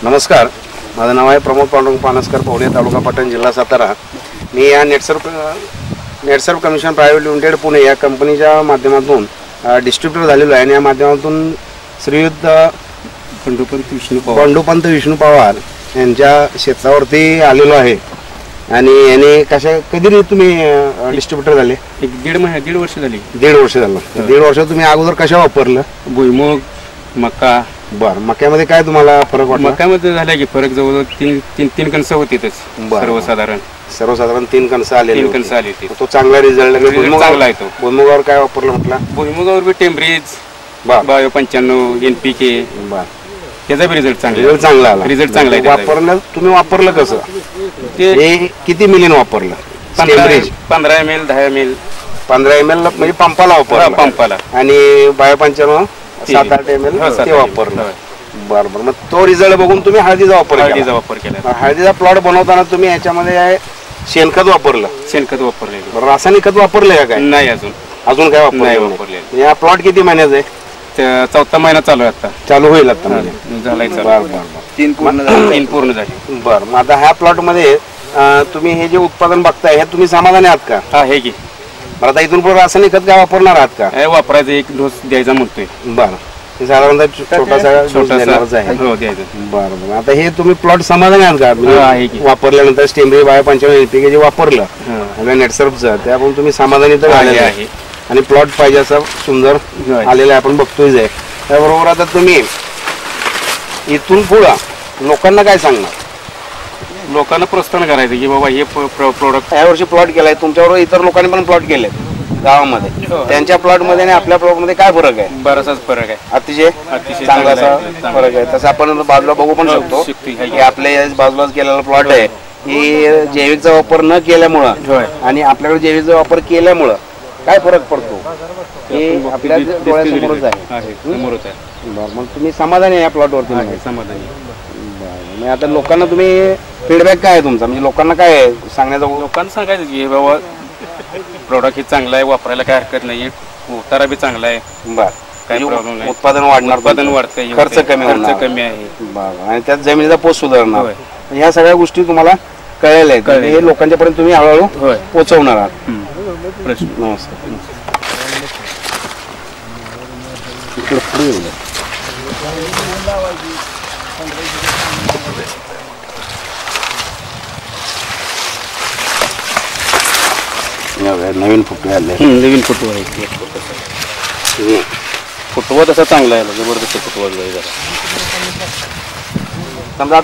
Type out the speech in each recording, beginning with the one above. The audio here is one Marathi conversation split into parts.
नमस्कार, माझं नाव आहे प्रमोद पांडुरंग पानसकर, पवले, तालुका पाटण, जिल्हा सातारा। मी या नेटसर्व कमिशन प्रायव्हेट लिमिटेड पुणे या कंपनीच्या माध्यमातून डिस्ट्रीब्युटर झालेलो आहे आणि या माध्यमातून श्रीयुत बंडूपंत विष्णू पवार यांच्या शेतावरती आलेलो आहे। आणि याने कधी तुम्ही डिस्ट्रीब्युटर झाले? दीड वर्ष झाली। दीड वर्ष झालं। दीड वर्ष तुम्ही अगोदर कशा वापरलं? भुईमुग, मका। बर, मक्यामध्ये काय तुम्हाला फरक वाटला? मक्यामध्ये झाला की फरक जवळ तीन कणसं होती सर्वसाधारण 3 कणसं आलेली होती। तो चांगला रिझल्ट चांगला आहे। तो भुईमुगावर काय वापरलं म्हटलं? भुईमुगावर बी टेम्ब्रिज, बायो 95, NPK, त्याचा बी रिझल्ट चांगला आला। रिझल्ट चांगला आहे। वापरलं तुम्ही वापरलं कसं? ते किती मिलीन वापरलं? 15 ml 10 ml 15 ml म्हणजे पंपाला वापरलं? पंपाला। आणि बायो 95 7-8 ml ते वापरलं। बरोबर, मग तो रिझल्ट बघून तुम्ही हळदीचा वापर केला। हळदीचा प्लॉट बनवताना तुम्ही याच्यामध्ये शेणखत वापरलं? शेणखत वापरले। रासायनिक खत वापरलं का? काय नाही, अजून काय वापरलं? या प्लॉट किती महिन्याचा आहे? 4था महिना चालू आहे। आता चालू होईल आता झालाय। 3 पूर्ण झाली। बरं, मग आता ह्या प्लॉट मध्ये तुम्ही हे जे उत्पादन बघताय हे तुम्ही समाधानी आहात का? हा, हे की आता इथून पुढे रासायनिक खत काय वापरणार आहात का? वापरायचं, 1 डोस द्यायचा म्हणतोय। बरं, हे साधारणतः छोटासा आहे। बरं, आता हे तुम्ही प्लॉट समाधानी आहात का? वापरल्यानंतर स्टेमरी बायो 95 NPK जे वापरलं आणि नेटसर्फचं त्यापासून तुम्ही समाधानी तर आलेले आहे आणि प्लॉट पाहिजे असं सुंदर आलेला आपण बघतोय आहे। त्याबरोबर आता तुम्ही इथून पुढं लोकांना काय सांगणार? लोकांना प्रोत्साहन करायचं की बाबा हे प्रोडक्ट यावर्षी प्लॉट केलाय, तुमच्याबरोबर इतर लोकांनी पण प्लॉट केले गावामध्ये, त्यांच्या प्लॉट मध्ये आणि आपल्या प्लॉट मध्ये काय फरक आहे? बराचसाच फरक आहे। अतिशय चांगला फरक आहे। तसं आपण बाजूला बघू पण शकतो की आपल्या बाजूलाच केलेला प्लॉट आहे की जैविकचा वापर न केल्यामुळं आणि आपल्याकडे जैविकचा वापर केल्यामुळं काय फरक पडतो हे आपल्या डोळ्यासमोरच आहे। बरं, मग तुम्ही समाधानी आहे या प्लॉट वरती? समाधानी। आता लोकांना तुम्ही फीडबॅक काय आहे तुमचा? म्हणजे लोकांना काय सांगण्याचा? लोकांना सांगायचं की बाबा प्रोडक्ट हे चांगलं आहे, वापरायला काय हरकत नाही, उतारा बी चांगला आहे। बरं, काय प्रॉब्लेम नाही, उत्पादन वाढणार, उत्पादन वाढतंय, खर्च कमी आहे। बरं, आणि त्यात जमिनीचा पोत सुधारणार, ह्या सगळ्या गोष्टी तुम्हाला कळलेल्या आहेत। हे लोकांच्या पर्यंत तुम्ही हळूहळू पोहोचवणार आहात। नमस्कार। नवीन फुटवे आले। नवीन फुटवा आहे। फुटवा तसा चांगला आहे, जबरदस्त फुटवा आहे। समजा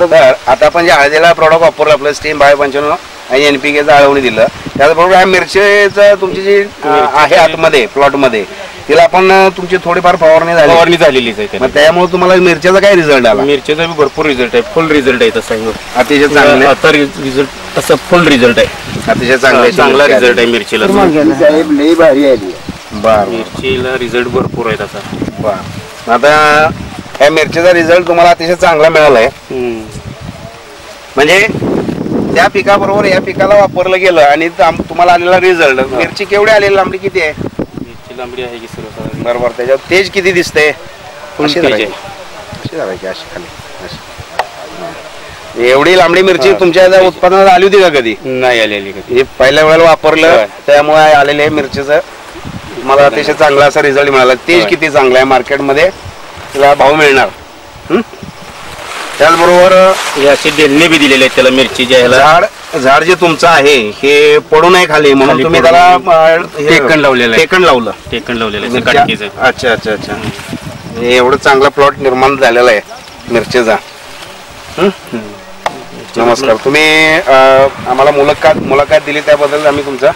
आता आपण जे हळदीला प्रॉडक्ट वापरलं आपलं स्टीम बायो 95 आणि NPKचं आळवणी दिलं, त्याचबरोबर ह्या मिरचीचं तुमची जी आहे आतमध्ये प्लॉट मध्ये तिला आपण तुमची थोडीफार फवारणी झालेली आहे। मग त्यामुळे तुम्हाला मिरचीचा काय रिझल्ट आला? मिरचीचा बी भरपूर रिझल्ट आहे, फुल रिझल्ट आहे। तसा अतिशय चांगला आता रिझल्ट तसं फुल रिझल्ट आहे। अतिशय चांगला रिझल्ट आहे मिरचीला। बरं, मिरचीला रिझल्ट भरपूर आहे तसा। बरं, आता ह्या मिरचीचा रिझल्ट तुम्हाला अतिशय चांगला मिळाला आहे। म्हणजे त्या पिकाबरोबर या पिकाला वापरलं गेलं आणि तुम्हाला आलेला रिझल्ट, मिरची केवढी आलेली, लांबडी किती आहे? मिरची लांबडी आहे की सर्वसाधारण। बरोबर, त्याच्यात तेज किती दिसते? एवढी लांबडी मिरची तुमच्या उत्पादनात आली होती का कधी? नाही आलेली कधी। पहिल्या वेळेला वापरलं त्यामुळे आलेले मिरचीचं मला अतिशय चांगला असा रिझल्ट मिळाला। तेज किती चांगला आहे, मार्केटमध्ये तिला भाव मिळणार। त्याचबरोबर याची डेलने बी दिलेले आहेत त्याला मिरचीच्या। झाड जे तुमचं आहे हे पडू नये खाली म्हणून तुम्ही त्याला टेकण लावलेलं आहे। टेकण लावलेलं आहे। अच्छा, एवढं चांगला प्लॉट निर्माण झालेला आहे मिरचीचा। नमस्कार, तुम्ही आम्हाला मुलाखत दिली त्याबद्दल आम्ही तुमचा